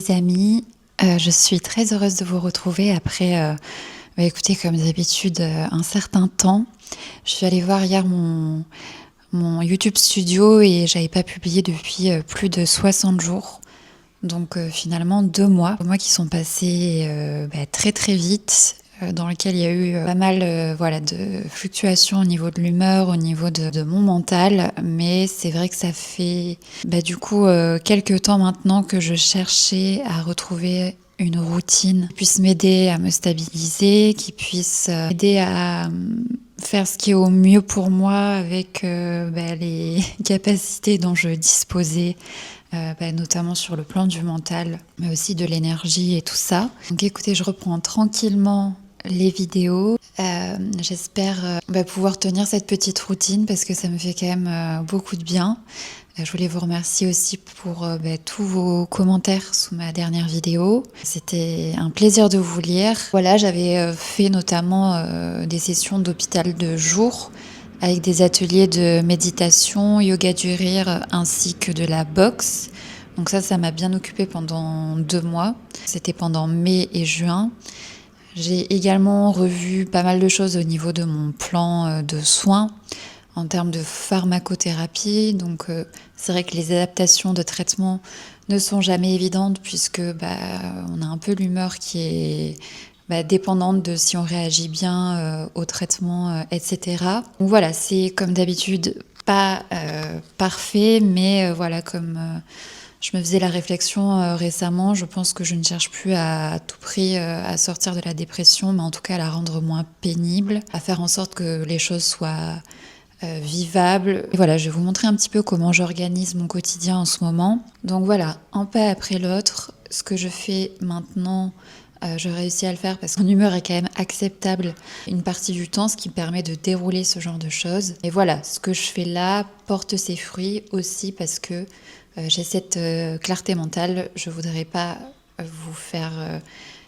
Les amis, je suis très heureuse de vous retrouver après, écoutez, comme d'habitude, un certain temps. Je suis allée voir hier mon YouTube Studio et j'avais pas publié depuis plus de 60 jours. Donc finalement 2 mois. 2 mois qui sont passés très très vite, dans lequel il y a eu pas mal de fluctuations au niveau de l'humeur, au niveau de mon mental. Mais c'est vrai que ça fait du coup quelques temps maintenant que je cherchais à retrouver une routine qui puisse m'aider à me stabiliser, qui puisse m'aider à faire ce qui est au mieux pour moi avec les capacités dont je disposais, notamment sur le plan du mental, mais aussi de l'énergie et tout ça. Donc écoutez, je reprends tranquillement les vidéos. J'espère pouvoir tenir cette petite routine parce que ça me fait quand même beaucoup de bien. Je voulais vous remercier aussi pour tous vos commentaires sous ma dernière vidéo. C'était un plaisir de vous lire. Voilà, j'avais fait notamment des sessions d'hôpital de jour avec des ateliers de méditation, yoga du rire ainsi que de la boxe. Donc ça m'a bien occupée pendant 2 mois. C'était pendant mai et juin. J'ai également revu pas mal de choses au niveau de mon plan de soins en termes de pharmacothérapie. Donc c'est vrai que les adaptations de traitement ne sont jamais évidentes puisque on a un peu l'humeur qui est dépendante de si on réagit bien au traitement, etc. Donc voilà, c'est comme d'habitude pas parfait, mais comme je me faisais la réflexion récemment, je pense que je ne cherche plus à tout prix à sortir de la dépression, mais en tout cas à la rendre moins pénible, à faire en sorte que les choses soient vivables. Et voilà, je vais vous montrer un petit peu comment j'organise mon quotidien en ce moment. Donc voilà, un pas après l'autre, ce que je fais maintenant, je réussis à le faire parce que mon humeur est quand même acceptable une partie du temps, ce qui me permet de dérouler ce genre de choses. Et voilà, ce que je fais là porte ses fruits aussi parce que j'ai cette clarté mentale. Je voudrais pas vous faire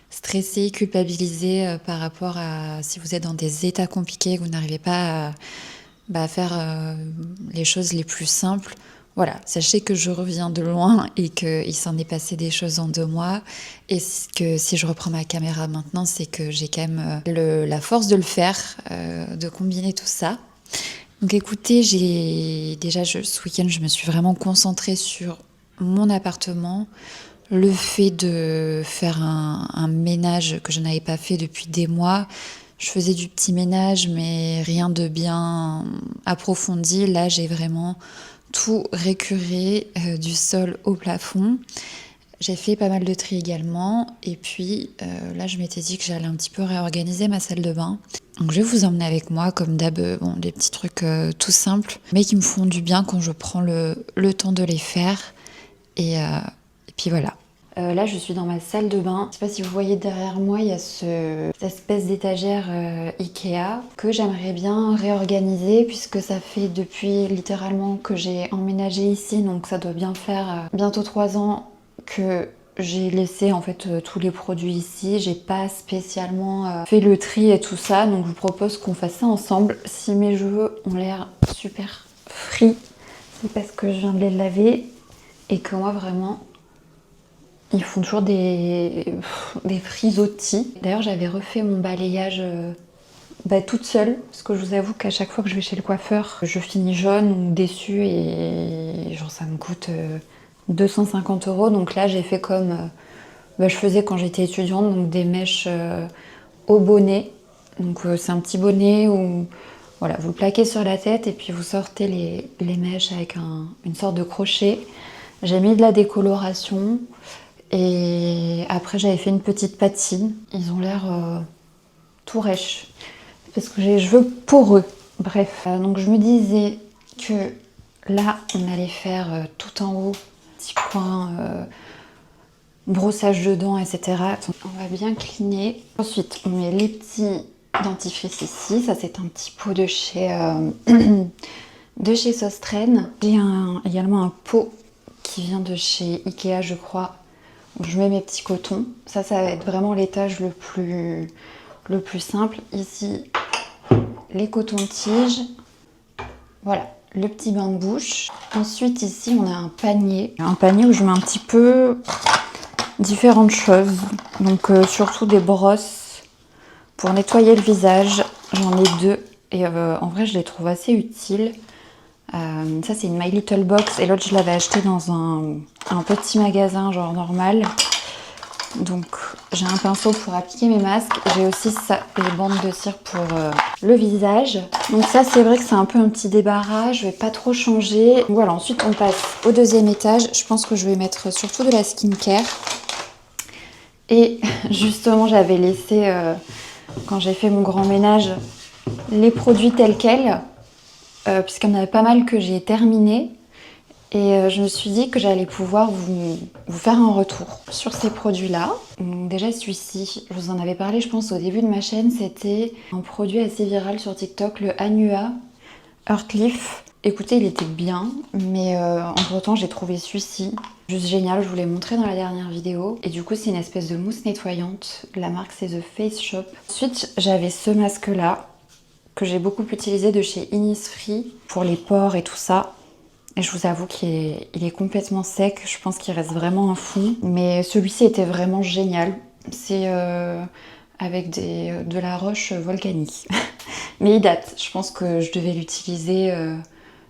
stresser, culpabiliser par rapport à si vous êtes dans des états compliqués, que vous n'arrivez pas à faire les choses les plus simples. Voilà, sachez que je reviens de loin et qu'il s'en est passé des choses en 2 mois et que si je reprends ma caméra maintenant, c'est que j'ai quand même la force de le faire, de combiner tout ça. Donc écoutez, ce week-end, je me suis vraiment concentrée sur mon appartement, le fait de faire un ménage que je n'avais pas fait depuis des mois. Je faisais du petit ménage, mais rien de bien approfondi. Là, j'ai vraiment tout récuré du sol au plafond. J'ai fait pas mal de tri également. Et puis là, je m'étais dit que j'allais un petit peu réorganiser ma salle de bain. Donc je vais vous emmener avec moi, comme d'hab, des petits trucs tout simples, mais qui me font du bien quand je prends le temps de les faire. Et puis voilà. Là, je suis dans ma salle de bain. Je sais pas si vous voyez derrière moi, il y a cette espèce d'étagère Ikea que j'aimerais bien réorganiser puisque ça fait depuis littéralement que j'ai emménagé ici, donc ça doit bien faire bientôt 3 ans que j'ai laissé en fait tous les produits ici. J'ai pas spécialement fait le tri et tout ça, donc je vous propose qu'on fasse ça ensemble. Si mes cheveux ont l'air super frits, c'est parce que je viens de les laver et que moi vraiment ils font toujours des frisottis. D'ailleurs, j'avais refait mon balayage toute seule, parce que je vous avoue qu'à chaque fois que je vais chez le coiffeur, je finis jaune ou déçue et genre ça me coûte 250 €. Donc là, j'ai fait comme je faisais quand j'étais étudiante, donc des mèches au bonnet. Donc c'est un petit bonnet où voilà, vous le plaquez sur la tête et puis vous sortez les mèches avec une sorte de crochet. J'ai mis de la décoloration. Et après, j'avais fait une petite patine. Ils ont l'air tout rêches. Parce que j'ai les cheveux poreux. Bref, donc je me disais que là, on allait faire tout en haut, petit coin, brossage de dents, etc. On va bien cleaner. Ensuite, on met les petits dentifrices ici. Ça, c'est un petit pot de chez Sostren. J'ai également un pot qui vient de chez Ikea, je crois. Je mets mes petits cotons. Ça va être vraiment l'étage le plus simple. Ici, les cotons-tiges. Voilà, le petit bain de bouche. Ensuite, ici, on a un panier. Un panier où je mets un petit peu différentes choses. Donc surtout des brosses pour nettoyer le visage. J'en ai 2 et en vrai je les trouve assez utiles. Ça c'est une My Little Box et l'autre je l'avais acheté dans un petit magasin genre normal. Donc j'ai un pinceau pour appliquer mes masques. J'ai aussi ça, les bandes de cire pour le visage. Donc ça c'est vrai que c'est un peu un petit débarras. Je vais pas trop changer. Donc voilà, ensuite on passe au deuxième étage. Je pense que je vais mettre surtout de la skincare. Et justement j'avais laissé, quand j'ai fait mon grand ménage, les produits tels quels. Puisqu'il y en avait pas mal que j'ai terminé. Et je me suis dit que j'allais pouvoir vous faire un retour sur ces produits-là. Déjà celui-ci, je vous en avais parlé je pense au début de ma chaîne, c'était un produit assez viral sur TikTok, le Anua Earthleaf. Écoutez, il était bien, mais entre-temps j'ai trouvé celui-ci juste génial, je vous l'ai montré dans la dernière vidéo. Et du coup c'est une espèce de mousse nettoyante, la marque c'est The Face Shop. Ensuite j'avais ce masque-là, que j'ai beaucoup utilisé de chez Innisfree, pour les pores et tout ça. Et je vous avoue qu'il est complètement sec, je pense qu'il reste vraiment un fond. Mais celui-ci était vraiment génial. C'est avec de la roche volcanique. Mais il date, je pense que je devais l'utiliser...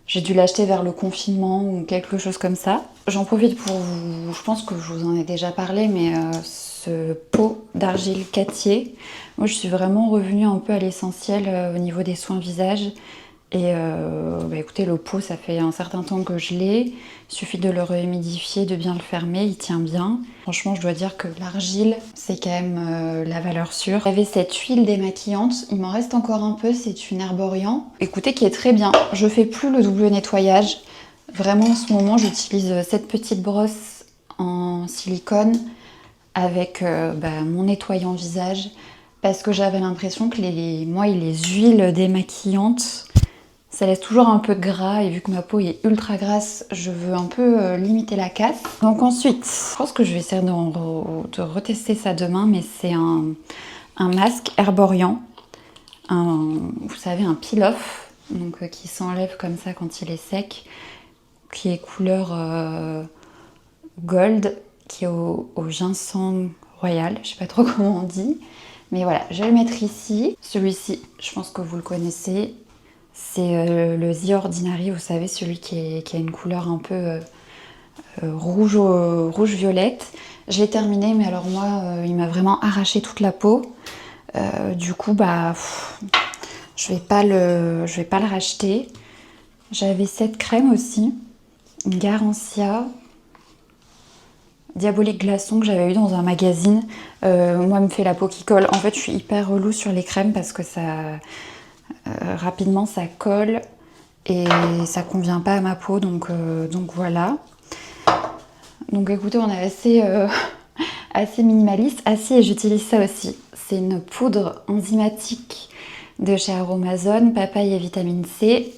j'ai dû l'acheter vers le confinement ou quelque chose comme ça. J'en profite pour vous... Je pense que je vous en ai déjà parlé, mais ce pot d'argile Cattier, moi je suis vraiment revenue un peu à l'essentiel au niveau des soins visage. Et écoutez, le pot, ça fait un certain temps que je l'ai. Il suffit de le rehumidifier, de bien le fermer, il tient bien. Franchement, je dois dire que l'argile, c'est quand même la valeur sûre. J'avais cette huile démaquillante, il m'en reste encore un peu, c'est une Herborian. Écoutez, qui est très bien. Je fais plus le double nettoyage. Vraiment, en ce moment, j'utilise cette petite brosse en silicone avec mon nettoyant visage. Parce que j'avais l'impression que les huiles démaquillantes, ça laisse toujours un peu de gras et vu que ma peau est ultra grasse, je veux un peu limiter la casse. Donc ensuite, je pense que je vais essayer de retester ça demain, mais c'est un masque Herborian, vous savez, un peel-off, donc qui s'enlève comme ça quand il est sec, qui est couleur gold, qui est au ginseng royal, je sais pas trop comment on dit. Mais voilà, je vais le mettre ici. Celui-ci, je pense que vous le connaissez. C'est le The Ordinary, vous savez, celui qui a une couleur un peu rouge-violette. Je l'ai terminé, mais alors moi, il m'a vraiment arraché toute la peau. Du coup, je vais pas le racheter. J'avais cette crème aussi, une Garancia Diabolique Glaçon que j'avais eu dans un magazine. Moi, me fait la peau qui colle. En fait, je suis hyper relou sur les crèmes parce que ça... rapidement ça colle et ça convient pas à ma peau, donc voilà. Donc écoutez, on est assez minimaliste. Ah si, et j'utilise ça aussi, c'est une poudre enzymatique de chez Aromazone, papaye et vitamine C.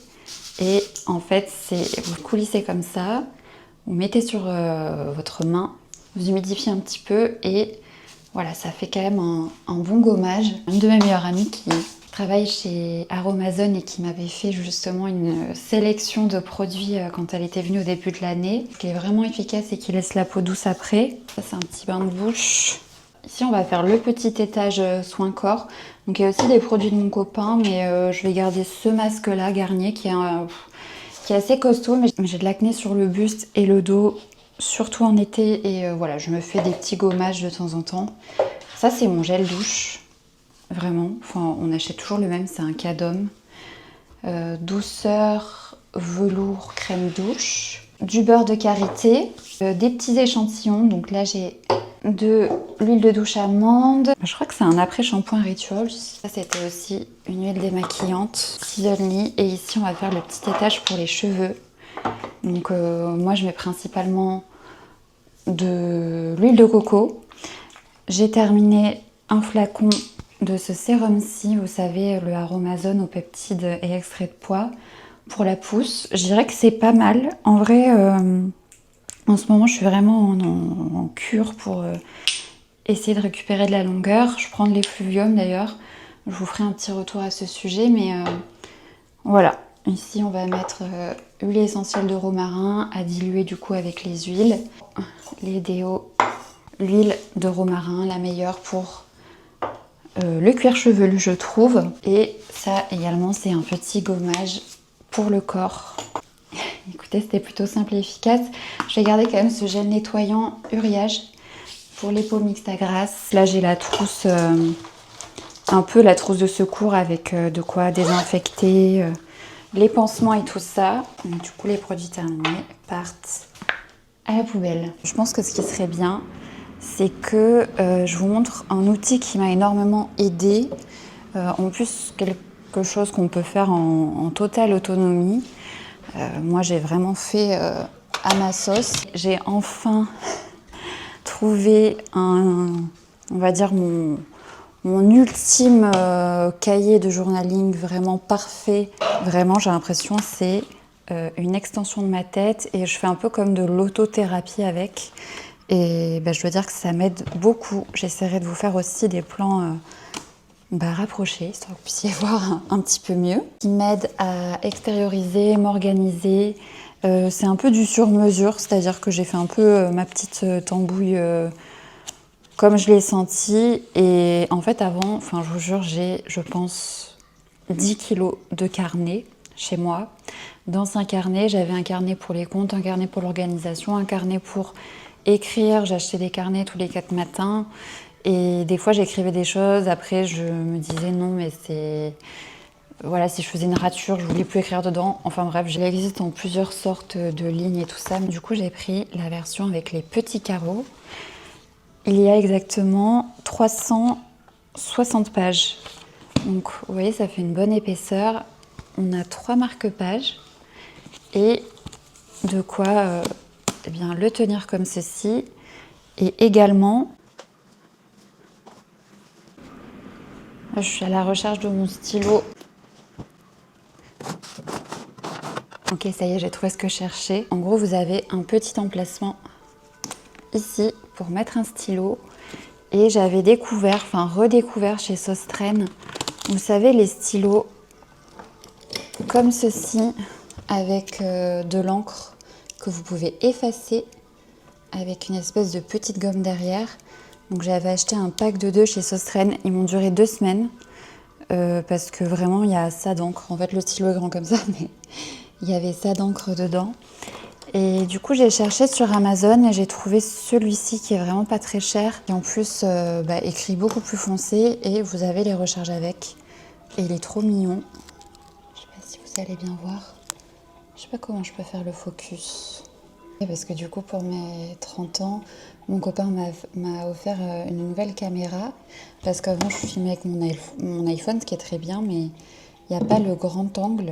Et en fait, vous coulissez comme ça, vous mettez sur votre main, vous humidifiez un petit peu et voilà, ça fait quand même un bon gommage. Une de mes meilleures amies qui travaille chez Aromazone et qui m'avait fait justement une sélection de produits quand elle était venue au début de l'année, qui est vraiment efficace et qui laisse la peau douce après. Ça, c'est un petit bain de bouche. Ici, on va faire le petit étage soin corps. Donc il y a aussi des produits de mon copain, mais je vais garder ce masque-là, Garnier, qui est assez costaud, mais j'ai de l'acné sur le buste et le dos, surtout en été, et voilà, je me fais des petits gommages de temps en temps. Ça, c'est mon gel douche. Vraiment, enfin, on achète toujours le même, c'est un Cadom. Douceur, velours, crème douche. Du beurre de karité, des petits échantillons. Donc là, j'ai de l'huile de douche amande. Je crois que c'est un après-shampoing Rituals. Ça, c'était aussi une huile démaquillante. Seasonly. Et ici, on va faire le petit étage pour les cheveux. Donc moi, je mets principalement de l'huile de coco. J'ai terminé un flacon de ce sérum-ci, vous savez, le Aromazone aux peptides et extrait de pois pour la pousse. Je dirais que c'est pas mal. En vrai, en ce moment, je suis vraiment en cure pour essayer de récupérer de la longueur. Je prends de l'effluvium d'ailleurs. Je vous ferai un petit retour à ce sujet, mais voilà. Ici, on va mettre huile essentielle de romarin à diluer du coup avec les huiles. Les déos l'huile de romarin, la meilleure pour le cuir chevelu, je trouve. Et ça également, c'est un petit gommage pour le corps. Écoutez, c'était plutôt simple et efficace. Je vais garder quand même ce gel nettoyant Uriage pour les peaux mixtes à grasse. Là, j'ai la trousse, un peu la trousse de secours avec de quoi désinfecter les pansements et tout ça. Donc, du coup, les produits terminés partent à la poubelle. Je pense que ce qui serait bien, c'est que je vous montre un outil qui m'a énormément aidée. En plus, quelque chose qu'on peut faire en totale autonomie. Moi, j'ai vraiment fait à ma sauce. J'ai enfin trouvé on va dire mon ultime cahier de journaling vraiment parfait. Vraiment, j'ai l'impression que c'est une extension de ma tête et je fais un peu comme de l'autothérapie avec. Et je dois dire que ça m'aide beaucoup. J'essaierai de vous faire aussi des plans rapprochés, histoire que vous puissiez voir un petit peu mieux. Qui m'aide à extérioriser, m'organiser. C'est un peu du sur-mesure, c'est-à-dire que j'ai fait un peu ma petite tambouille comme je l'ai senti. Et en fait, avant, je vous jure, j'ai, je pense, 10 kilos de carnet chez moi. Dans un carnet, j'avais un carnet pour les comptes, un carnet pour l'organisation, un carnet pour écrire. J'achetais des carnets tous les 4 matins. Et des fois, j'écrivais des choses. Après, je me disais non, mais c'est... Voilà, si je faisais une rature, je voulais plus écrire dedans. Enfin bref, il existe en plusieurs sortes de lignes et tout ça. Du coup, j'ai pris la version avec les petits carreaux. Il y a exactement 360 pages. Donc, vous voyez, ça fait une bonne épaisseur. On a 3 marque-pages et de quoi le tenir comme ceci. Et également, je suis à la recherche de mon stylo. Ok, ça y est, j'ai trouvé ce que je cherchais. En gros, vous avez un petit emplacement ici pour mettre un stylo. Et j'avais redécouvert chez Sostren, vous savez, les stylos comme ceci, avec de l'encre que vous pouvez effacer avec une espèce de petite gomme derrière. Donc j'avais acheté un pack de 2 chez Sostren. Ils m'ont duré 2 semaines parce que vraiment, il y a ça d'encre. En fait, le stylo est grand comme ça, mais il y avait ça d'encre dedans. Et du coup, j'ai cherché sur Amazon et j'ai trouvé celui-ci qui est vraiment pas très cher. Et en plus, écrit beaucoup plus foncé et vous avez les recharges avec. Et il est trop mignon. Je sais pas si vous allez bien voir. Je sais pas comment je peux faire le focus. Parce que du coup, pour mes 30 ans, mon copain m'a offert une nouvelle caméra. Parce qu'avant, je filmais avec mon iPhone, ce qui est très bien, mais il n'y a pas le grand angle.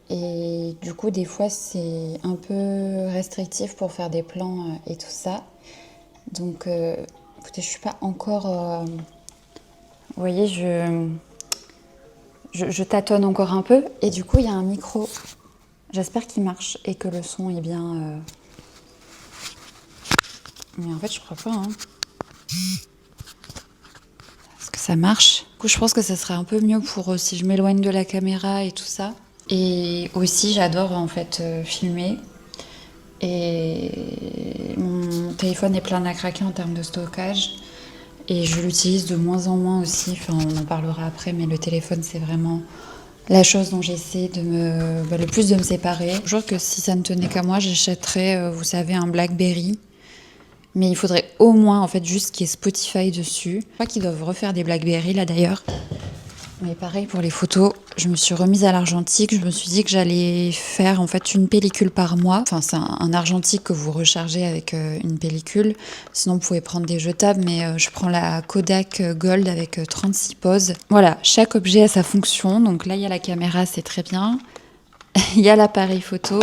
Et du coup, des fois, c'est un peu restrictif pour faire des plans et tout ça. Donc, écoutez, je suis pas encore... vous voyez, je tâtonne encore un peu. Et du coup, il y a un micro. J'espère qu'il marche et que le son est bien... Mais en fait, je crois pas. Est-ce que ça marche? Du coup, je pense que ça serait un peu mieux pour si je m'éloigne de la caméra et tout ça. Et aussi, j'adore en fait filmer. Et mon téléphone est plein à craquer en termes de stockage. Et je l'utilise de moins en moins aussi. Enfin, on en parlera après, mais le téléphone, c'est vraiment la chose dont j'essaie le plus de me séparer. Je jure que si ça ne tenait qu'à moi, j'achèterais, vous savez, un BlackBerry. Mais il faudrait au moins, en fait, juste qu'il y ait Spotify dessus. Je crois qu'ils doivent refaire des BlackBerry, là, d'ailleurs. Mais pareil pour les photos, je me suis remise à l'argentique. Je me suis dit que j'allais faire en fait une pellicule par mois. Enfin, c'est un argentique que vous rechargez avec une pellicule. Sinon, vous pouvez prendre des jetables, mais je prends la Kodak Gold avec 36 poses. Voilà, chaque objet a sa fonction. Donc là, il y a la caméra, c'est très bien. Il y a l'appareil photo.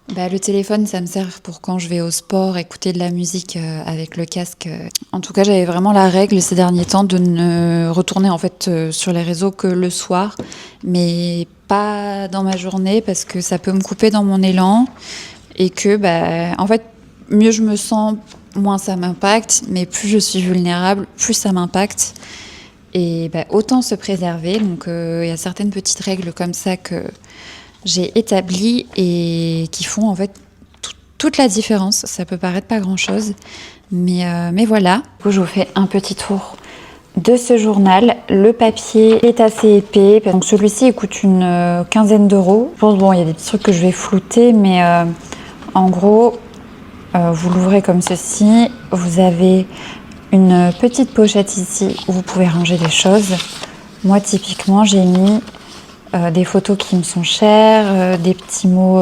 Le téléphone, ça me sert pour quand je vais au sport, écouter de la musique avec le casque. En tout cas, j'avais vraiment la règle ces derniers temps de ne retourner en fait sur les réseaux que le soir, mais pas dans ma journée parce que ça peut me couper dans mon élan et que, en fait, mieux je me sens, moins ça m'impacte, mais plus je suis vulnérable, plus ça m'impacte. Et autant se préserver. Donc, il y a certaines petites règles comme ça que j'ai établies et qui font en fait toute la différence. Ça peut paraître pas grand-chose, Mais voilà. Du coup, je vous fais un petit tour de ce journal. Le papier est assez épais. Donc celui-ci il coûte une quinzaine d'euros. Je pense, bon, il y a des petits trucs que je vais flouter, mais en gros, vous l'ouvrez comme ceci. Vous avez une petite pochette ici où vous pouvez ranger des choses. Moi, typiquement, j'ai mis des photos qui me sont chères, des petits mots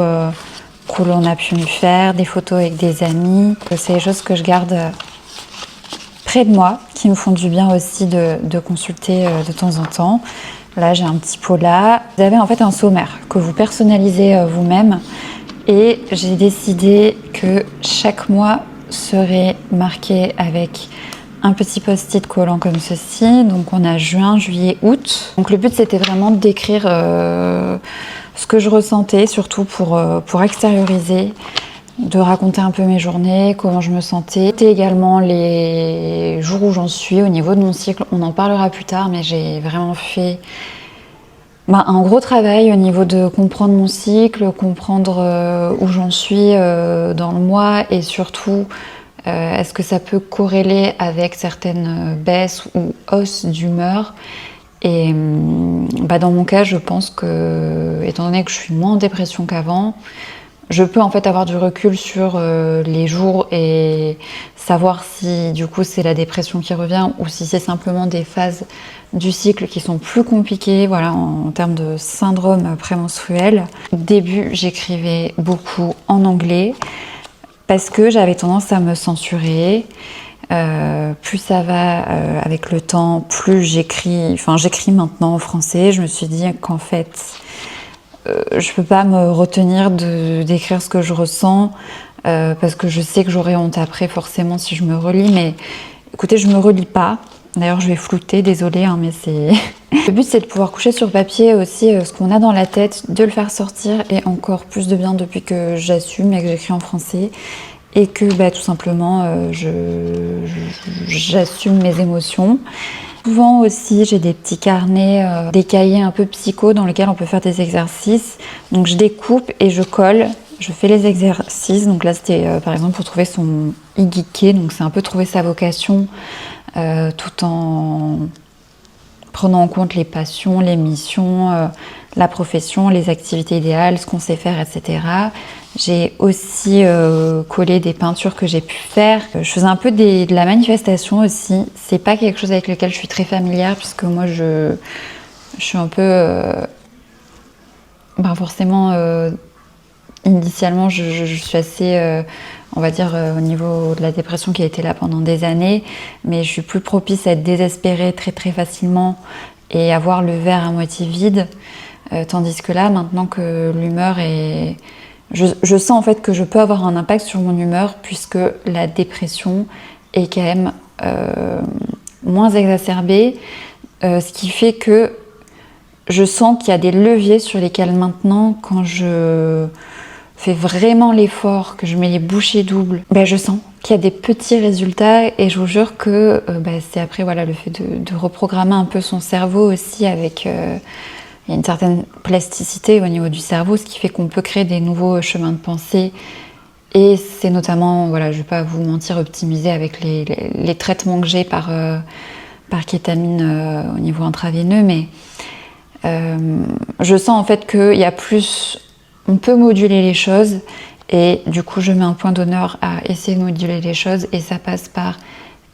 que l'on a pu me faire, des photos avec des amis. C'est des choses que je garde près de moi, qui me font du bien aussi de consulter de temps en temps. Là, j'ai un petit pot là. Vous avez en fait un sommaire que vous personnalisez vous-même. Et j'ai décidé que chaque mois serait marqué avec un petit post-it collant comme ceci. Donc on a juin, juillet, août. Donc le but c'était vraiment de décrire ce que je ressentais, surtout pour extérioriser, de raconter un peu mes journées, comment je me sentais. Et également les jours où j'en suis au niveau de mon cycle. On en parlera plus tard, mais j'ai vraiment fait un gros travail au niveau de comprendre mon cycle, comprendre où j'en suis dans le mois et surtout est-ce que ça peut corréler avec certaines baisses ou hausses d'humeur. Et dans mon cas, je pense que, étant donné que je suis moins en dépression qu'avant, je peux en fait avoir du recul sur les jours et savoir si du coup c'est la dépression qui revient ou si c'est simplement des phases du cycle qui sont plus compliquées, voilà, en termes de syndrome prémenstruel. Au début, j'écrivais beaucoup en anglais parce que j'avais tendance à me censurer. Plus ça va avec le temps, plus j'écris maintenant en français. Je me suis dit qu'en fait, je peux pas me retenir d'écrire ce que je ressens parce que je sais que j'aurai honte après forcément si je me relis. Mais écoutez, je me relis pas. D'ailleurs, je vais flouter, désolée, hein, mais c'est... Le but, c'est de pouvoir coucher sur papier aussi ce qu'on a dans la tête, de le faire sortir et encore plus de bien depuis que j'assume et que j'écris en français. Et que tout simplement, j'assume mes émotions. Souvent aussi, j'ai des petits carnets, des cahiers un peu psycho dans lesquels on peut faire des exercices. Donc je découpe et je colle, je fais les exercices. Donc là, c'était par exemple pour trouver son ikigai, donc c'est un peu trouver sa vocation tout en prenant en compte les passions, les missions, la profession, les activités idéales, ce qu'on sait faire, etc. J'ai aussi collé des peintures que j'ai pu faire. Je faisais un peu de la manifestation aussi. C'est pas quelque chose avec lequel je suis très familière puisque moi je suis un peu... forcément, initialement, je suis assez... on va dire au niveau de la dépression qui a été là pendant des années, mais je suis plus propice à être désespérée très très facilement et à voir le verre à moitié vide, tandis que là, maintenant que l'humeur est... Je sens en fait que je peux avoir un impact sur mon humeur puisque la dépression est quand même moins exacerbée, ce qui fait que je sens qu'il y a des leviers sur lesquels maintenant, quand je fais vraiment l'effort, que je mets les bouchées doubles, je sens qu'il y a des petits résultats et je vous jure que c'est après voilà, le fait de reprogrammer un peu son cerveau aussi avec... il y a une certaine plasticité au niveau du cerveau, ce qui fait qu'on peut créer des nouveaux chemins de pensée. Et c'est notamment, voilà, je ne vais pas vous mentir, optimisé avec les traitements que j'ai par kétamine au niveau intraveineux, mais je sens en fait qu'il y a plus... On peut moduler les choses et du coup je mets un point d'honneur à essayer de moduler les choses et ça passe par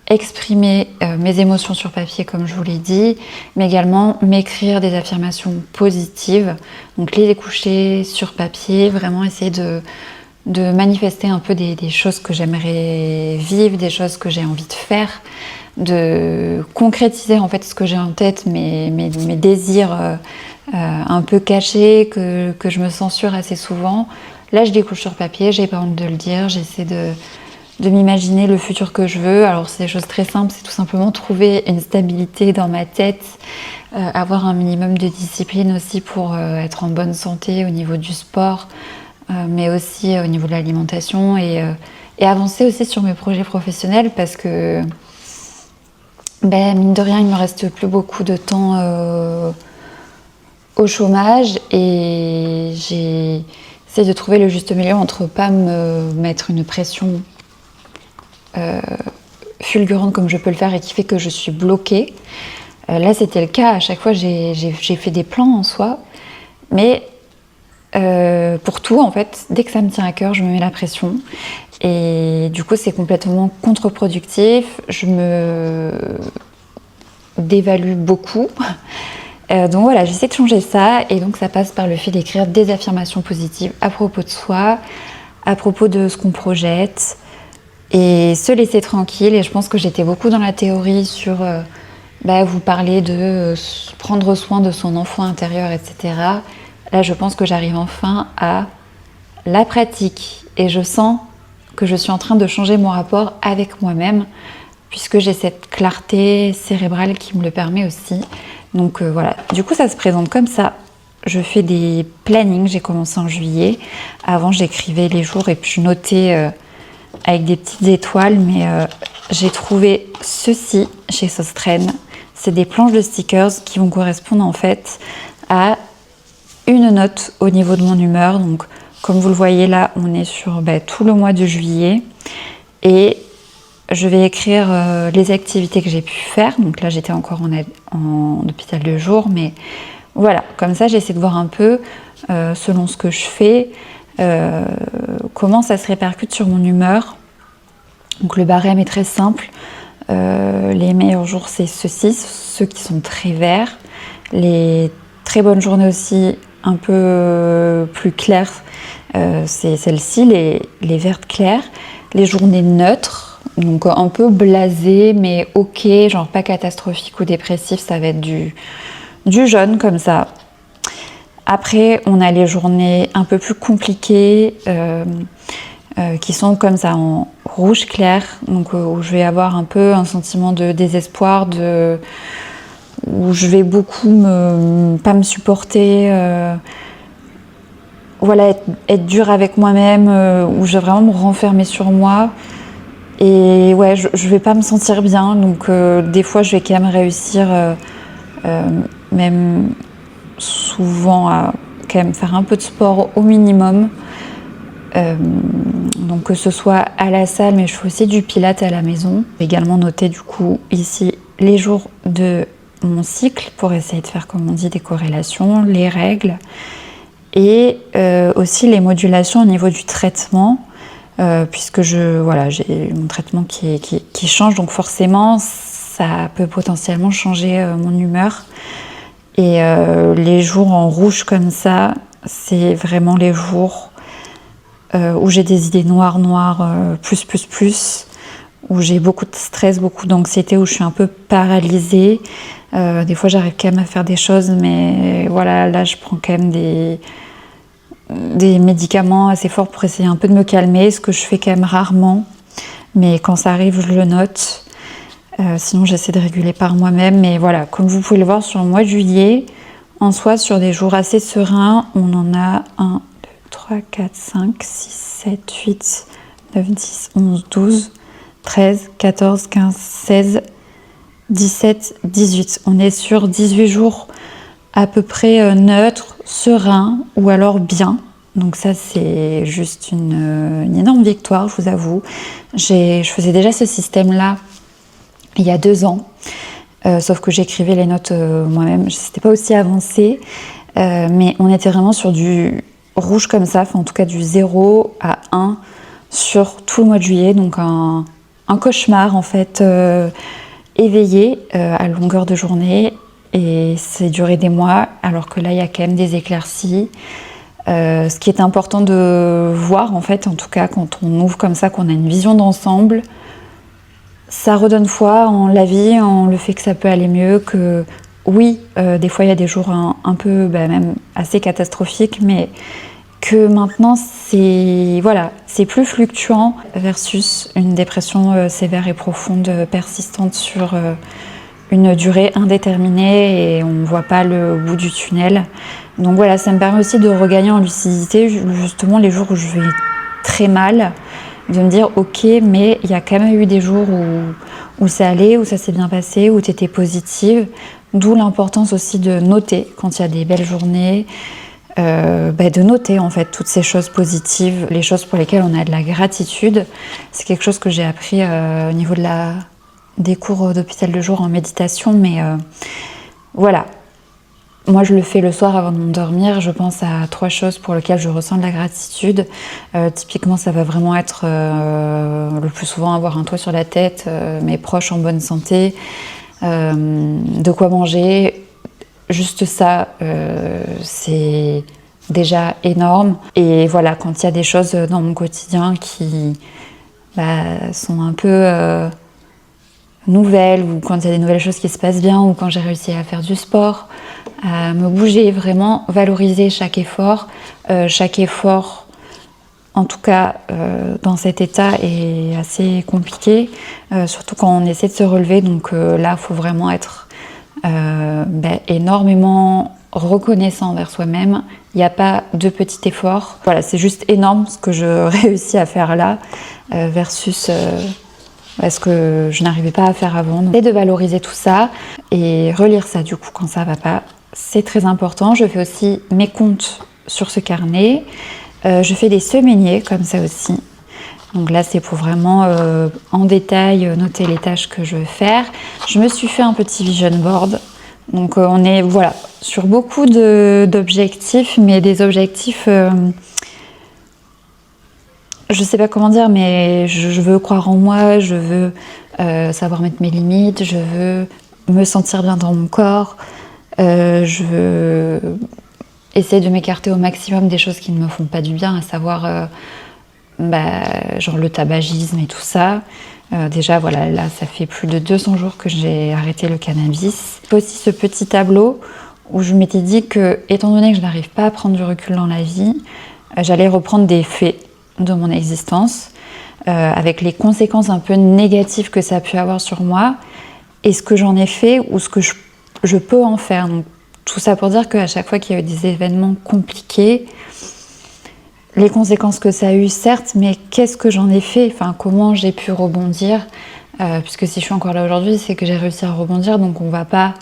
exprimer mes émotions sur papier comme je vous l'ai dit, mais également m'écrire des affirmations positives, donc les coucher sur papier, vraiment essayer de manifester un peu des choses que j'aimerais vivre, des choses que j'ai envie de faire, de concrétiser en fait ce que j'ai en tête, mes désirs un peu cachés que je me censure assez souvent. Là je découche sur papier, j'ai pas honte de le dire, j'essaie de m'imaginer le futur que je veux. Alors c'est des choses très simples, c'est tout simplement trouver une stabilité dans ma tête, avoir un minimum de discipline aussi pour être en bonne santé au niveau du sport, mais aussi au niveau de l'alimentation et avancer aussi sur mes projets professionnels parce que mine de rien il me reste plus beaucoup de temps au chômage et j'essaie de trouver le juste milieu entre pas me mettre une pression fulgurante comme je peux le faire et qui fait que je suis bloquée. Là, c'était le cas. À chaque fois, j'ai fait des plans en soi. Mais pour tout, en fait, dès que ça me tient à cœur, je me mets la pression. Et du coup, c'est complètement contre-productif. Je me dévalue beaucoup. Donc voilà, j'essaie de changer ça. Et donc, ça passe par le fait d'écrire des affirmations positives à propos de soi, à propos de ce qu'on projette, et se laisser tranquille. Et je pense que j'étais beaucoup dans la théorie sur vous parler de prendre soin de son enfant intérieur, etc. Là, je pense que j'arrive enfin à la pratique. Et je sens que je suis en train de changer mon rapport avec moi-même, puisque j'ai cette clarté cérébrale qui me le permet aussi. Donc voilà, du coup ça se présente comme ça. Je fais des plannings, j'ai commencé en juillet. Avant j'écrivais les jours et puis je notais avec des petites étoiles, mais j'ai trouvé ceci chez Sostren. C'est des planches de stickers qui vont correspondre en fait à une note au niveau de mon humeur. Donc comme vous le voyez là, on est sur tout le mois de juillet et je vais écrire les activités que j'ai pu faire. Donc là j'étais encore en hôpital de jour, mais voilà, comme ça j'essaie de voir un peu selon ce que je fais, comment ça se répercute sur mon humeur. Donc le barème est très simple. Les meilleurs jours c'est ceux-ci, ceux qui sont très verts. Les très bonnes journées aussi un peu plus claires, c'est celle-ci, les vertes claires. Les journées neutres, donc un peu blasées mais ok, genre pas catastrophique ou dépressif, ça va être du jaune comme ça. Après on a les journées un peu plus compliquées, qui sont comme ça en rouge clair, donc où je vais avoir un peu un sentiment de désespoir, où je vais beaucoup pas me supporter, voilà, être dure avec moi-même, où je vais vraiment me renfermer sur moi. Et ouais, je vais pas me sentir bien, donc des fois je vais quand même réussir, même souvent, à quand même faire un peu de sport au minimum. Donc que ce soit à la salle, mais je fais aussi du pilates à la maison. J'ai également noté du coup ici les jours de mon cycle pour essayer de faire, comme on dit, des corrélations, les règles et aussi les modulations au niveau du traitement, puisque j'ai mon traitement qui change, donc forcément ça peut potentiellement changer mon humeur. Et les jours en rouge comme ça, c'est vraiment les jours où j'ai des idées noires, plus, où j'ai beaucoup de stress, beaucoup d'anxiété, où je suis un peu paralysée. Des fois, j'arrive quand même à faire des choses, mais voilà, là, je prends quand même des médicaments assez forts pour essayer un peu de me calmer, ce que je fais quand même rarement. Mais quand ça arrive, je le note. Sinon, j'essaie de réguler par moi-même. Mais voilà, comme vous pouvez le voir sur le mois de juillet, en soi, sur des jours assez sereins, on en a 1, 2, 3, 4, 5, 6, 7, 8, 9, 10, 11, 12, 13, 14, 15, 16, 17, 18. On est sur 18 jours à peu près neutres, sereins ou alors bien. Donc ça, c'est juste une énorme victoire, je vous avoue. Je faisais déjà ce système-là il y a 2 ans, sauf que j'écrivais les notes moi-même. C'était pas aussi avancé, mais on était vraiment sur du rouge comme ça, enfin en tout cas du 0 à 1 sur tout le mois de juillet. Donc un cauchemar en fait, éveillé à longueur de journée. Et c'est duré des mois, alors que là, il y a quand même des éclaircies. Ce qui est important de voir, en fait, en tout cas, quand on ouvre comme ça, qu'on a une vision d'ensemble, ça redonne foi en la vie, en le fait que ça peut aller mieux, que oui, des fois, il y a des jours un peu, même assez catastrophiques, mais que maintenant, c'est plus fluctuant versus une dépression sévère et profonde, persistante sur une durée indéterminée et on ne voit pas le bout du tunnel. Donc voilà, ça me permet aussi de regagner en lucidité, justement les jours où je vais très mal, de me dire ok, mais il y a quand même eu des jours où ça allait, où ça s'est bien passé, où tu étais positive, d'où l'importance aussi de noter quand il y a des belles journées, de noter en fait toutes ces choses positives, les choses pour lesquelles on a de la gratitude. C'est quelque chose que j'ai appris au niveau des cours d'hôpital de jour en méditation, mais voilà. Moi, je le fais le soir avant de m'endormir. Je pense à 3 choses pour lesquelles je ressens de la gratitude. Typiquement, ça va vraiment être le plus souvent avoir un toit sur la tête, mes proches en bonne santé, de quoi manger. Juste ça, c'est déjà énorme. Et voilà, quand il y a des choses dans mon quotidien qui sont un peu nouvelles, ou quand il y a des nouvelles choses qui se passent bien, ou quand j'ai réussi à faire du sport, à me bouger, vraiment valoriser chaque effort. Chaque effort, en tout cas dans cet état, est assez compliqué, surtout quand on essaie de se relever. Donc là, il faut vraiment être énormément reconnaissant envers soi-même. Il n'y a pas de petit effort. Voilà, c'est juste énorme ce que je réussis à faire là versus ce que je n'arrivais pas à faire avant. Et de valoriser tout ça et relire ça du coup quand ça va pas. C'est très important. Je fais aussi mes comptes sur ce carnet. Je fais des semainiers comme ça aussi. Donc là, c'est pour vraiment en détail noter les tâches que je veux faire. Je me suis fait un petit vision board. Donc on est sur beaucoup d'objectifs, mais des objectifs, je sais pas comment dire, mais je veux croire en moi, je veux savoir mettre mes limites, je veux me sentir bien dans mon corps, je veux essayer de m'écarter au maximum des choses qui ne me font pas du bien, à savoir genre le tabagisme et tout ça. Déjà voilà, là ça fait plus de 200 jours que j'ai arrêté le cannabis. Aussi ce petit tableau où je m'étais dit que, étant donné que je n'arrive pas à prendre du recul dans la vie, j'allais reprendre des faits de mon existence, avec les conséquences un peu négatives que ça a pu avoir sur moi, et ce que j'en ai fait ou ce que je peux en faire. Donc, tout ça pour dire qu'à chaque fois qu'il y a eu des événements compliqués, les conséquences que ça a eu, certes, mais qu'est-ce que j'en ai fait, enfin, comment j'ai pu rebondir, puisque si je suis encore là aujourd'hui, c'est que j'ai réussi à rebondir, donc on va pas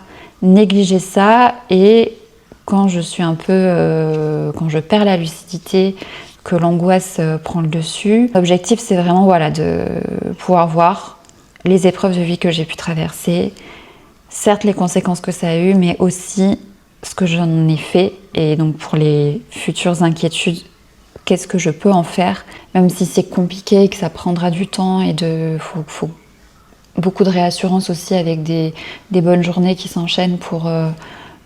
négliger ça. Et quand je suis quand je perds la lucidité, que l'angoisse prend le dessus, l'objectif c'est vraiment de pouvoir voir les épreuves de vie que j'ai pu traverser, certes les conséquences que ça a eu, mais aussi ce que j'en ai fait, et donc pour les futures inquiétudes, qu'est-ce que je peux en faire, même si c'est compliqué et que ça prendra du temps, et faut beaucoup de réassurance aussi, avec des bonnes journées qui s'enchaînent pour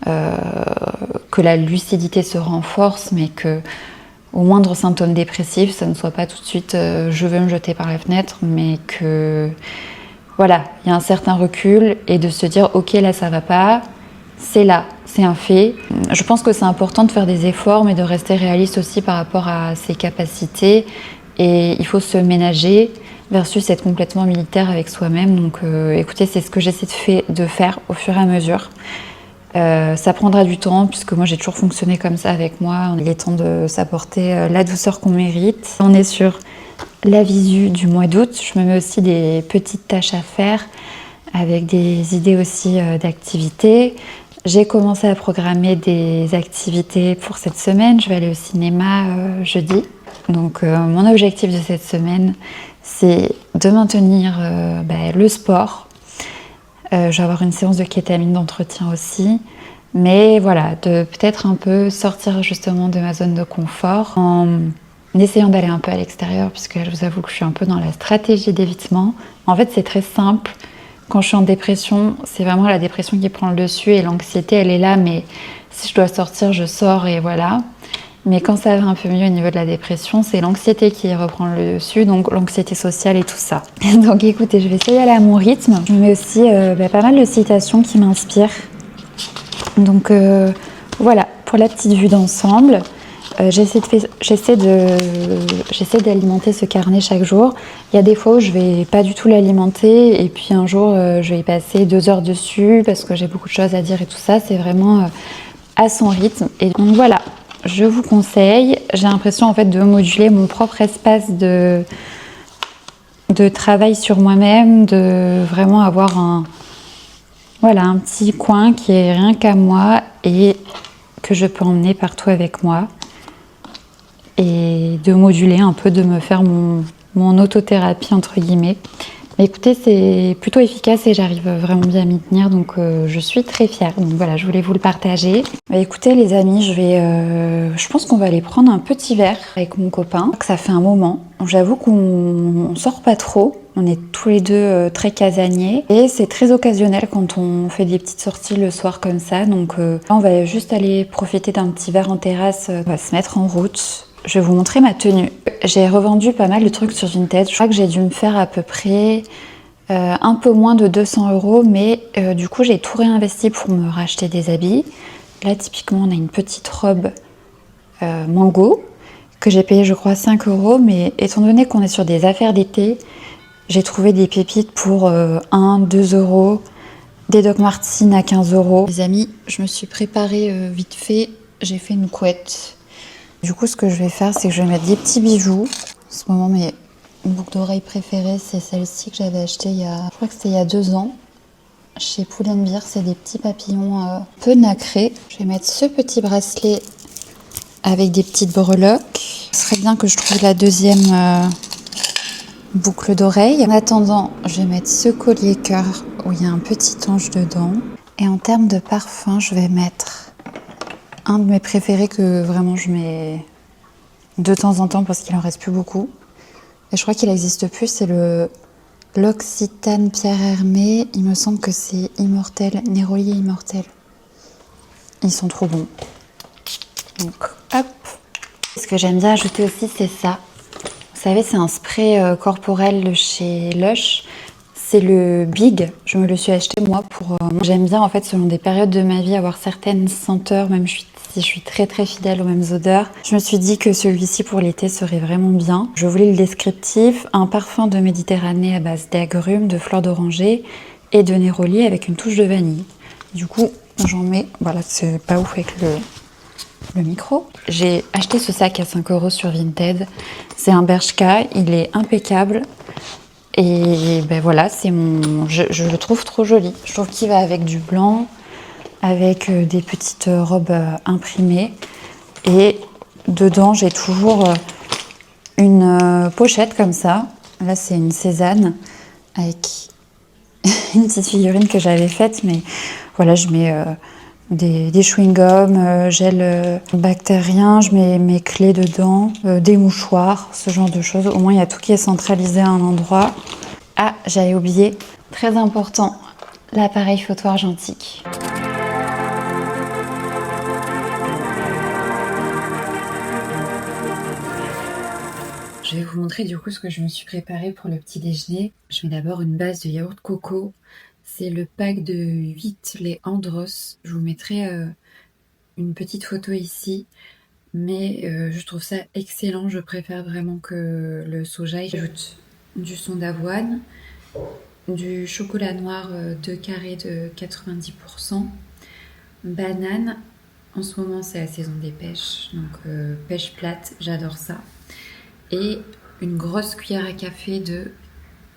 que la lucidité se renforce, mais que au moindre symptôme dépressif, ça ne soit pas tout de suite je veux me jeter par la fenêtre, mais que voilà, il y a un certain recul, et de se dire ok, là ça va pas, c'est là, c'est un fait. Je pense que c'est important de faire des efforts, mais de rester réaliste aussi par rapport à ses capacités, et il faut se ménager versus être complètement militaire avec soi-même. Donc écoutez, c'est ce que j'essaie de faire au fur et à mesure. Ça prendra du temps, puisque moi j'ai toujours fonctionné comme ça avec moi. Il est temps de s'apporter la douceur qu'on mérite. On est sur la visu du mois d'août. Je me mets aussi des petites tâches à faire, avec des idées aussi d'activités. J'ai commencé à programmer des activités pour cette semaine. Je vais aller au cinéma jeudi. Donc mon objectif de cette semaine, c'est de maintenir le sport. Je vais avoir une séance de kétamine d'entretien aussi. Mais voilà, de peut-être un peu sortir justement de ma zone de confort en essayant d'aller un peu à l'extérieur, puisque je vous avoue que je suis un peu dans la stratégie d'évitement. En fait, c'est très simple. Quand je suis en dépression, c'est vraiment la dépression qui prend le dessus, et l'anxiété, elle est là, mais si je dois sortir, je sors, et voilà. Mais quand ça va un peu mieux au niveau de la dépression, c'est l'anxiété qui reprend le dessus, donc l'anxiété sociale et tout ça. Donc écoutez, je vais essayer d'aller à mon rythme. Je me mets aussi pas mal de citations qui m'inspirent. Donc voilà, pour la petite vue d'ensemble, j'essaie d'alimenter ce carnet chaque jour. Il y a des fois où je vais pas du tout l'alimenter, et puis un jour je vais y passer 2 heures dessus parce que j'ai beaucoup de choses à dire et tout ça. C'est vraiment à son rythme. Et donc voilà, je vous conseille. J'ai l'impression en fait de moduler mon propre espace de travail sur moi-même, de vraiment avoir un petit coin qui est rien qu'à moi, et que je peux emmener partout avec moi et de moduler un peu, de me faire mon autothérapie entre guillemets. Mais écoutez, c'est plutôt efficace et j'arrive vraiment bien à m'y tenir, donc je suis très fière. Donc voilà, je voulais vous le partager. Bah, écoutez les amis, je pense qu'on va aller prendre un petit verre avec mon copain. Ça fait un moment. J'avoue qu'on sort pas trop. On est tous les deux très casaniers et c'est très occasionnel quand on fait des petites sorties le soir comme ça. Donc là, on va juste aller profiter d'un petit verre en terrasse. On va se mettre en route. Je vais vous montrer ma tenue. J'ai revendu pas mal de trucs sur Vinted. Je crois que j'ai dû me faire à peu près un peu moins de 200 €, mais du coup j'ai tout réinvesti pour me racheter des habits. Là typiquement on a une petite robe mango que j'ai payée je crois 5 €, mais étant donné qu'on est sur des affaires d'été, j'ai trouvé des pépites pour 1-2 €, des Doc Martens à 15 €. Les amis, je me suis préparée vite fait, j'ai fait une couette. Du coup, ce que je vais faire, c'est que je vais mettre des petits bijoux. En ce moment, mes boucles d'oreilles préférées, c'est celle-ci que j'avais achetée je crois que c'était il y a 2 ans. Chez Pull&Bear, c'est des petits papillons un peu nacrés. Je vais mettre ce petit bracelet avec des petites breloques. Ce serait bien que je trouve la deuxième boucle d'oreille. En attendant, je vais mettre ce collier cœur où il y a un petit ange dedans. Et en termes de parfum, je vais mettre un de mes préférés que vraiment je mets de temps en temps parce qu'il en reste plus beaucoup. Et je crois qu'il n'existe plus, c'est l'Occitane Pierre Hermé. Il me semble que c'est Immortel, Nérolier Immortel. Ils sont trop bons. Donc hop. Ce que j'aime bien ajouter aussi, c'est ça. Vous savez, c'est un spray corporel de chez Lush. C'est le Big. Je me le suis acheté moi pour... J'aime bien en fait selon des périodes de ma vie avoir certaines senteurs, même si je suis très très fidèle aux mêmes odeurs. Je me suis dit que celui-ci pour l'été serait vraiment bien. Je voulais le descriptif, un parfum de Méditerranée à base d'agrumes, de fleurs d'oranger et de néroli avec une touche de vanille. Du coup, j'en mets... Voilà, c'est pas ouf avec le micro. J'ai acheté ce sac à 5 € sur Vinted. C'est un Bershka, il est impeccable. Et ben voilà, je le trouve trop joli. Je trouve qu'il va avec du blanc, avec des petites robes imprimées. Et dedans, j'ai toujours une pochette comme ça. Là, c'est une Cézanne avec une petite figurine que j'avais faite. Mais voilà, je mets des chewing-gums, gel bactérien, je mets mes clés dedans, des mouchoirs, ce genre de choses. Au moins, il y a tout qui est centralisé à un endroit. Ah, j'avais oublié, très important, l'appareil photo argentique. Je vais vous montrer du coup ce que je me suis préparé pour le petit déjeuner. Je mets d'abord une base de yaourt coco. C'est le pack de 8 lait Andros. Je vous mettrai une petite photo ici. Mais je trouve ça excellent. Je préfère vraiment que le soja. J'ajoute du son d'avoine, du chocolat noir 2 carrés de 90%, banane. En ce moment, c'est la saison des pêches. Donc pêche plate, j'adore ça. Et une grosse cuillère à café de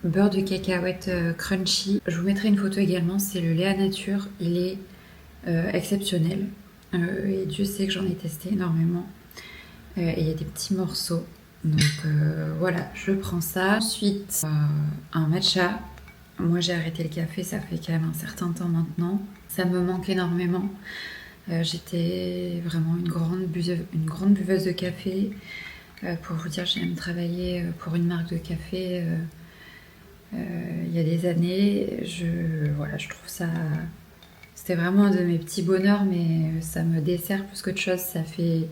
beurre de cacahuète crunchy. Je vous mettrai une photo également, c'est le lait à nature, il est exceptionnel. Et Dieu sait que j'en ai testé énormément. Et il y a des petits morceaux. Donc voilà, je prends ça. Ensuite, un matcha. Moi j'ai arrêté le café, ça fait quand même un certain temps maintenant. Ça me manque énormément. J'étais vraiment une grande buveuse de café. Pour vous dire, j'ai même travaillé pour une marque de café il y a des années. Voilà, je trouve ça... C'était vraiment un de mes petits bonheurs, mais ça me dessert plus qu'autre chose. Ça fait,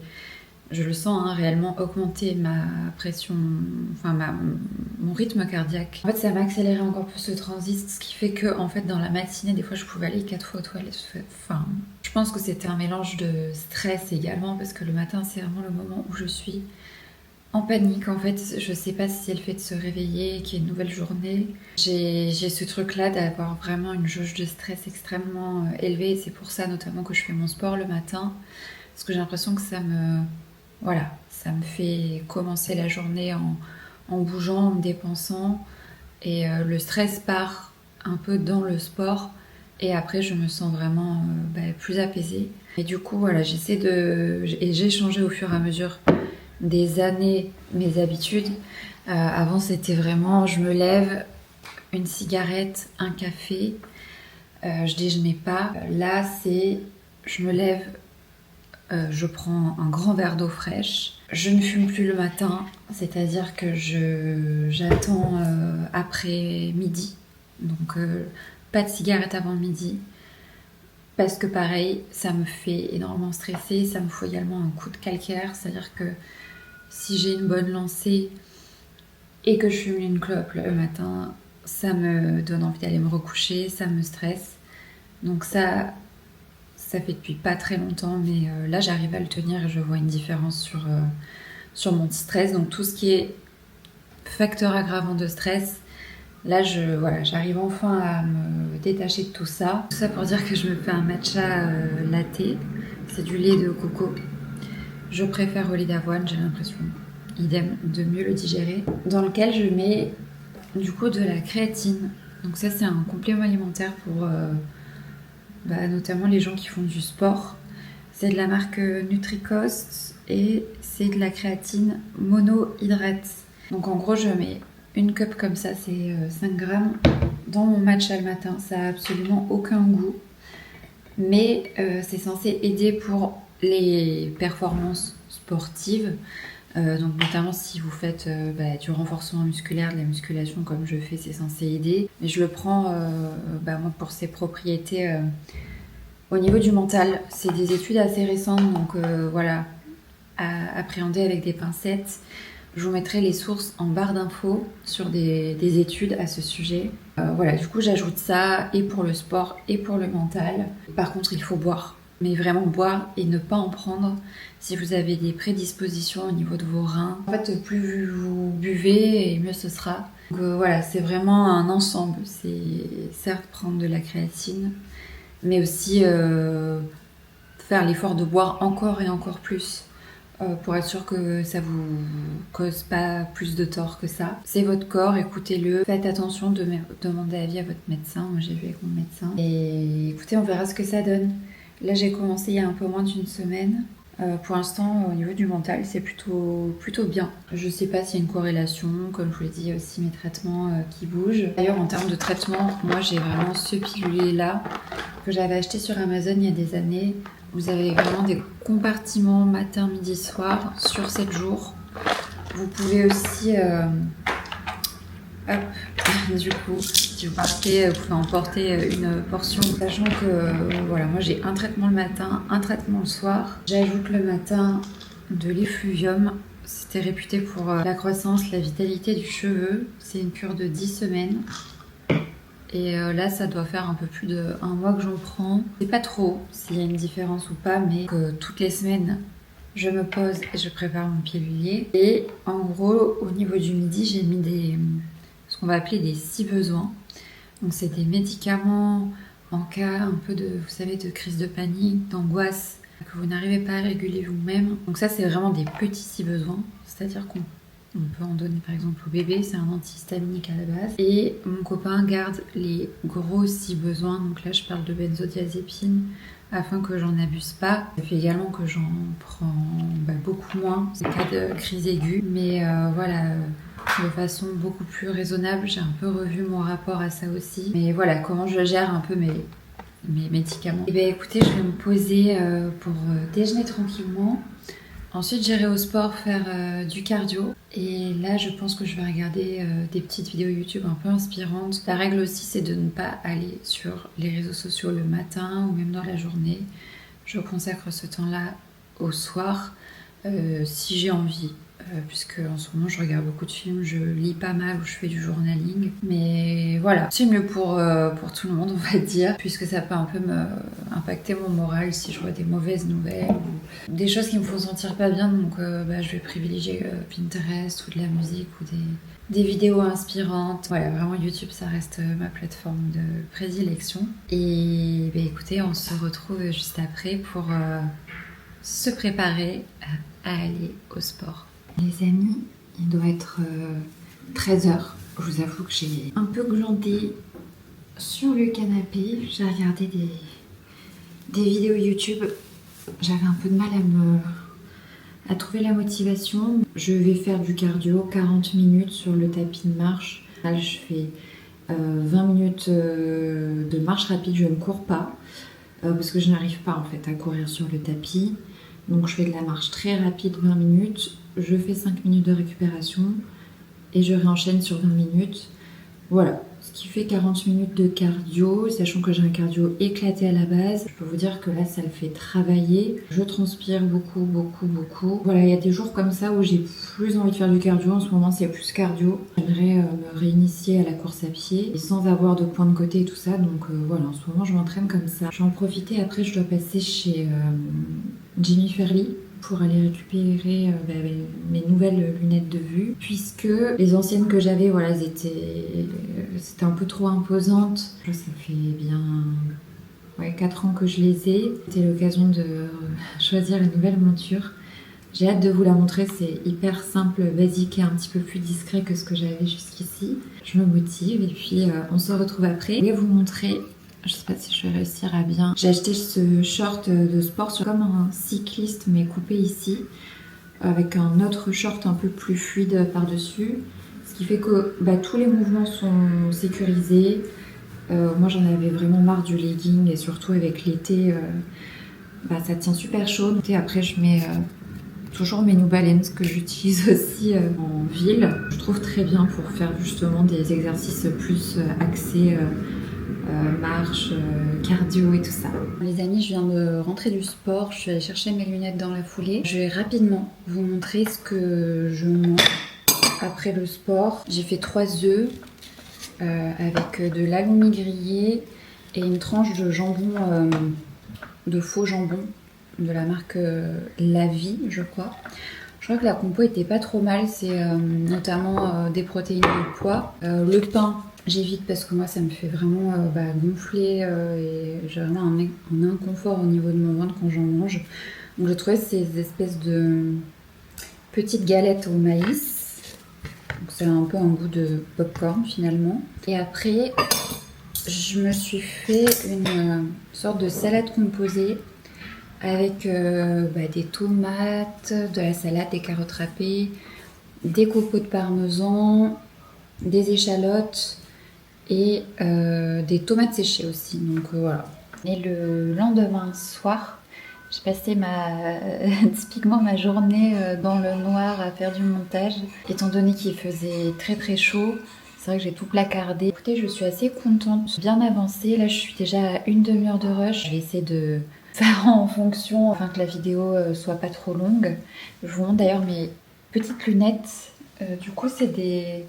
je le sens, hein, réellement augmenter ma pression, enfin mon rythme cardiaque. En fait, ça m'a accéléré encore plus le transit, ce qui fait que, en fait, dans la matinée, des fois, je pouvais aller 4 fois aux toilettes. Enfin, je pense que c'était un mélange de stress également, parce que le matin, c'est vraiment le moment où je suis en panique. En fait, je sais pas si c'est le fait de se réveiller, qu'il y ait une nouvelle journée. J'ai ce truc-là d'avoir vraiment une jauge de stress extrêmement élevée. Et c'est pour ça notamment que je fais mon sport le matin. Parce que j'ai l'impression que voilà, ça me fait commencer la journée en bougeant, en me dépensant. Et le stress part un peu dans le sport. Et après, je me sens vraiment plus apaisée. Et du coup, voilà, j'ai changé au fur et à mesure des années mes habitudes. Avant, c'était vraiment, je me lève, une cigarette, un café, je déjeunais pas. Là, c'est, je me lève, je prends un grand verre d'eau fraîche. Je ne fume plus le matin, c'est-à-dire que j'attends après midi. Donc, pas de cigarette avant midi. Parce que pareil, ça me fait énormément stresser, ça me fout également un coup de calcaire, c'est-à-dire que si j'ai une bonne lancée et que je fume une clope le matin, ça me donne envie d'aller me recoucher, ça me stresse. Donc ça fait depuis pas très longtemps, mais là j'arrive à le tenir et je vois une différence sur mon stress. Donc tout ce qui est facteur aggravant de stress, là j'arrive enfin à me détacher de tout ça. Tout ça pour dire que je me fais un matcha latte, c'est du lait de coco. Je préfère au lait d'avoine, j'ai l'impression, idem, de mieux le digérer, dans lequel je mets du coup de la créatine. Donc ça c'est un complément alimentaire pour notamment les gens qui font du sport. C'est de la marque Nutricost et c'est de la créatine monohydrate. Donc en gros je mets une cup comme ça, c'est 5 grammes, dans mon matcha le matin. Ça a absolument aucun goût, mais c'est censé aider pour les performances sportives. Donc notamment si vous faites du renforcement musculaire, de la musculation comme je fais, c'est censé aider. Mais je le prends moi pour ses propriétés au niveau du mental. C'est des études assez récentes, donc voilà, à appréhender avec des pincettes. Je vous mettrai les sources en barre d'infos sur des études à ce sujet. Voilà, du coup j'ajoute ça et pour le sport et pour le mental. Par contre il faut boire, mais vraiment boire et ne pas en prendre si vous avez des prédispositions au niveau de vos reins. En fait, plus vous buvez et mieux ce sera. Donc voilà, c'est vraiment un ensemble. C'est certes prendre de la créatine, mais aussi faire l'effort de boire encore et encore plus pour être sûr que ça vous cause pas plus de tort que ça. C'est votre corps, écoutez-le. Faites attention de demander avis à votre médecin. Moi j'ai vu avec mon médecin. Et écoutez, on verra ce que ça donne. Là j'ai commencé il y a un peu moins d'une semaine. Pour l'instant, au niveau du mental, c'est plutôt bien. Je sais pas s'il y a une corrélation, comme je vous l'ai dit, aussi mes traitements qui bougent. D'ailleurs, en termes de traitement, moi j'ai vraiment ce pilulet-là que j'avais acheté sur Amazon il y a des années. Vous avez vraiment des compartiments matin, midi, soir sur 7 jours. Vous pouvez aussi, du coup, si vous partez, vous pouvez emporter une portion, sachant que voilà, moi j'ai un traitement le matin, un traitement le soir. J'ajoute le matin de l'effluvium. C'était réputé pour la croissance, la vitalité du cheveu. C'est une cure de 10 semaines. Et là, ça doit faire un peu plus d'1 mois que j'en prends. C'est pas trop s'il y a une différence ou pas, mais que toutes les semaines, je me pose et je prépare mon pilulier. Et en gros, au niveau du midi, j'ai mis ce qu'on va appeler des 6 besoins. Donc c'est des médicaments en cas un peu de, vous savez, de crise de panique, d'angoisse, que vous n'arrivez pas à réguler vous-même. Donc ça, c'est vraiment des petits 6 besoins. C'est-à-dire qu'on peut en donner par exemple au bébé, c'est un antihistaminique à la base. Et mon copain garde les gros 6 besoins, donc là je parle de benzodiazépine, afin que j'en abuse pas. Ça fait également que j'en prends beaucoup moins, c'est cas de crise aiguë. Mais voilà, de façon beaucoup plus raisonnable, j'ai un peu revu mon rapport à ça aussi. Mais voilà, comment je gère un peu mes médicaments. Et bien écoutez, je vais me poser pour déjeuner tranquillement. Ensuite, j'irai au sport faire du cardio. Et là, je pense que je vais regarder des petites vidéos YouTube un peu inspirantes. La règle aussi, c'est de ne pas aller sur les réseaux sociaux le matin ou même dans la journée. Je consacre ce temps-là au soir, si j'ai envie. Puisque en ce moment je regarde beaucoup de films, je lis pas mal ou je fais du journaling. Mais voilà, c'est mieux pour tout le monde, on va dire, puisque ça peut un peu impacter mon moral si je vois des mauvaises nouvelles ou des choses qui me font sentir pas bien. Donc je vais privilégier Pinterest ou de la musique ou des vidéos inspirantes. Voilà, vraiment YouTube, ça reste ma plateforme de prédilection. Et écoutez, on se retrouve juste après pour se préparer à aller au sport. Les amis, il doit être 13h. Je vous avoue que j'ai un peu glandé sur le canapé, j'ai regardé des vidéos YouTube. J'avais un peu de mal à trouver la motivation. Je vais faire du cardio, 40 minutes sur le tapis de marche. Là, je fais 20 minutes de marche rapide, je ne cours pas parce que je n'arrive pas en fait à courir sur le tapis. Donc je fais de la marche très rapide, 20 minutes. Je fais 5 minutes de récupération et je réenchaîne sur 20 minutes. Voilà, ce qui fait 40 minutes de cardio, sachant que j'ai un cardio éclaté à la base. Je peux vous dire que là, ça le fait travailler. Je transpire beaucoup, beaucoup, beaucoup. Voilà, il y a des jours comme ça où j'ai plus envie de faire du cardio. En ce moment, c'est plus cardio. J'aimerais me réinitier à la course à pied et sans avoir de points de côté et tout ça. Donc voilà, en ce moment, je m'entraîne comme ça. Je vais en profiter. Après, je dois passer chez Jimmy Fairly pour aller récupérer mes nouvelles lunettes de vue, puisque les anciennes que j'avais, voilà, c'était un peu trop imposantes. Ça fait bien 4 ans que je les ai. C'était l'occasion de choisir une nouvelle monture. J'ai hâte de vous la montrer, c'est hyper simple, basique et un petit peu plus discret que ce que j'avais jusqu'ici. Je me motive et puis on se retrouve après. Je vais vous montrer. Je sais pas si je vais réussir à bien. J'ai acheté ce short de sport comme un cycliste mais coupé ici avec un autre short un peu plus fluide par-dessus. Ce qui fait que tous les mouvements sont sécurisés. Moi j'en avais vraiment marre du legging et surtout avec l'été ça tient super chaud. Et après je mets toujours mes New Balance que j'utilise aussi en ville. Je trouve très bien pour faire justement des exercices plus axés marche, cardio et tout ça. Les amis, je viens de rentrer du sport, je suis allée chercher mes lunettes dans la foulée. Je vais rapidement vous montrer ce que je mange après le sport. J'ai fait 3 œufs avec de l'halloumi grillé et une tranche de jambon, de faux jambon de la marque La Vie, je crois. Je crois que la compo était pas trop mal, c'est notamment des protéines de poids. Le pain, j'évite parce que moi ça me fait vraiment gonfler et j'ai vraiment un inconfort au niveau de mon ventre quand j'en mange. Donc j'ai trouvé ces espèces de petites galettes au maïs. Donc c'est un peu un goût de popcorn finalement. Et après, je me suis fait une sorte de salade composée avec des tomates, de la salade, des carottes râpées, des copeaux de parmesan, des échalotes et des tomates séchées aussi. Donc voilà. Et le lendemain soir, j'ai passé typiquement ma journée dans le noir à faire du montage. Étant donné qu'il faisait très très chaud, c'est vrai que j'ai tout placardé. Écoutez, je suis assez contente, bien avancée. Là, je suis déjà à une demi-heure de rush. Je vais essayer de faire en fonction afin que la vidéo soit pas trop longue. Je vous montre d'ailleurs mes petites lunettes. Du coup, c'est des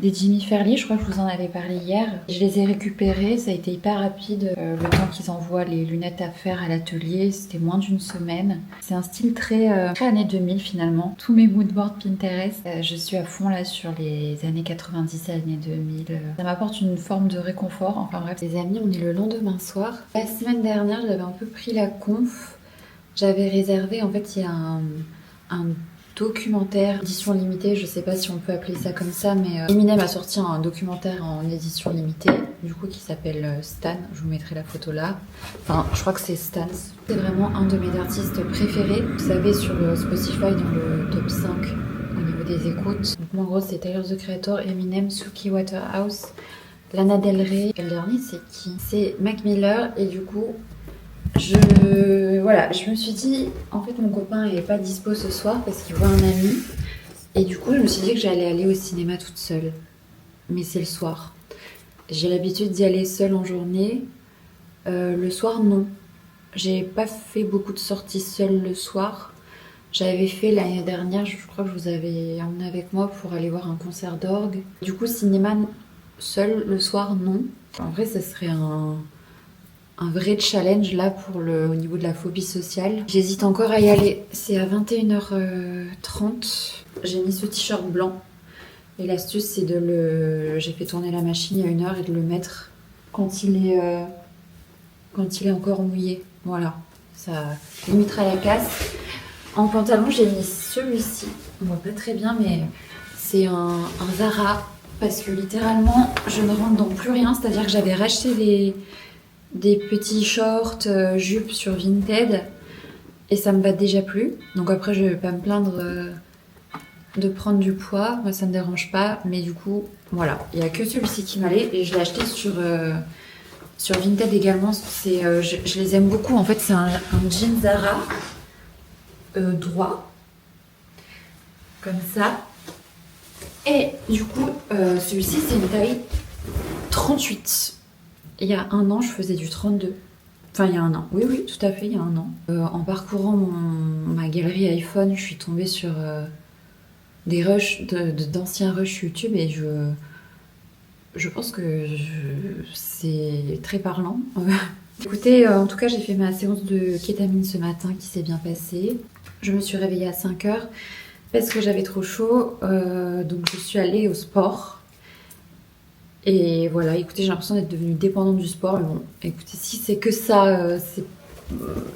Jimmy Fairly, je crois que je vous en avais parlé hier. Je les ai récupérées, ça a été hyper rapide. Le temps qu'ils envoient les lunettes à faire à l'atelier, c'était moins d'une semaine. C'est un style très années 2000 finalement. Tous mes moodboards Pinterest, je suis à fond là sur les années 90 et années 2000. Ça m'apporte une forme de réconfort. Enfin bref, les amis, on est le lendemain soir. La semaine dernière, j'avais un peu pris la conf. J'avais réservé, en fait, il y a un documentaire, édition limitée, je sais pas si on peut appeler ça comme ça, mais Eminem a sorti un documentaire en édition limitée, du coup qui s'appelle Stan, je vous mettrai la photo là, enfin je crois que c'est Stan. C'est vraiment un de mes artistes préférés, vous savez sur le Spotify dans le top 5 au niveau des écoutes. Donc moi en gros c'est Tyler the Creator, Eminem, Suki Waterhouse, Lana Del Rey, et le dernier c'est qui? C'est Mac Miller et du coup je me suis dit, en fait mon copain n'est pas dispo ce soir parce qu'il voit un ami. Et du coup je me suis dit que j'allais aller au cinéma toute seule. Mais c'est le soir. J'ai l'habitude d'y aller seule en journée. Le soir non. J'ai pas fait beaucoup de sorties seule le soir. J'avais fait l'année dernière, je crois que je vous avais emmené avec moi pour aller voir un concert d'orgue. Du coup cinéma seul le soir non. En vrai ça serait un vrai challenge là au niveau de la phobie sociale. J'hésite encore à y aller. C'est à 21h30. J'ai mis ce t-shirt blanc. Et l'astuce c'est j'ai fait tourner la machine il y a 1 heure et de le mettre quand il est encore mouillé. Voilà. Ça limitera la casse. En pantalon j'ai mis celui-ci. On voit pas très bien mais c'est un Zara parce que littéralement je ne rentre dans plus rien, c'est-à-dire que j'avais racheté des petits shorts, jupes sur Vinted et ça me va déjà plus. Donc après je vais pas me plaindre de prendre du poids, moi ça me dérange pas, mais du coup voilà, il y a que celui-ci qui m'allait et je l'ai acheté sur Vinted également. Je les aime beaucoup, en fait c'est un jean Zara droit comme ça. Et du coup, celui-ci, c'est une taille 38. Il y a un an, je faisais du 32. Enfin, il y a un an. Oui, oui, tout à fait, il y a un an. En parcourant ma galerie iPhone, je suis tombée sur des rushs, d'anciens rushs YouTube et je pense que c'est très parlant. Écoutez, en tout cas, j'ai fait ma séance de kétamine ce matin qui s'est bien passée. Je me suis réveillée à 5 heures. Parce que j'avais trop chaud, donc je suis allée au sport. Et voilà, écoutez, j'ai l'impression d'être devenue dépendante du sport. Mais bon, écoutez, si c'est que ça,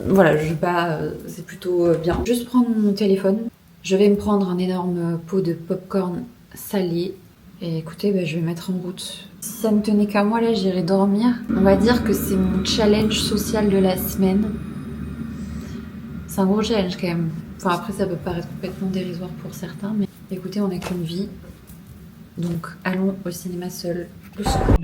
voilà, je vais pas, c'est plutôt bien. Juste prendre mon téléphone. Je vais me prendre un énorme pot de popcorn salé. Et écoutez, bah, je vais mettre en route. Si ça ne tenait qu'à moi, là, j'irai dormir. On va dire que c'est mon challenge social de la semaine. C'est un gros challenge quand même. Enfin, après, ça peut paraître complètement dérisoire pour certains, mais écoutez, on n'a qu'une vie. Donc, allons au cinéma seul le soir.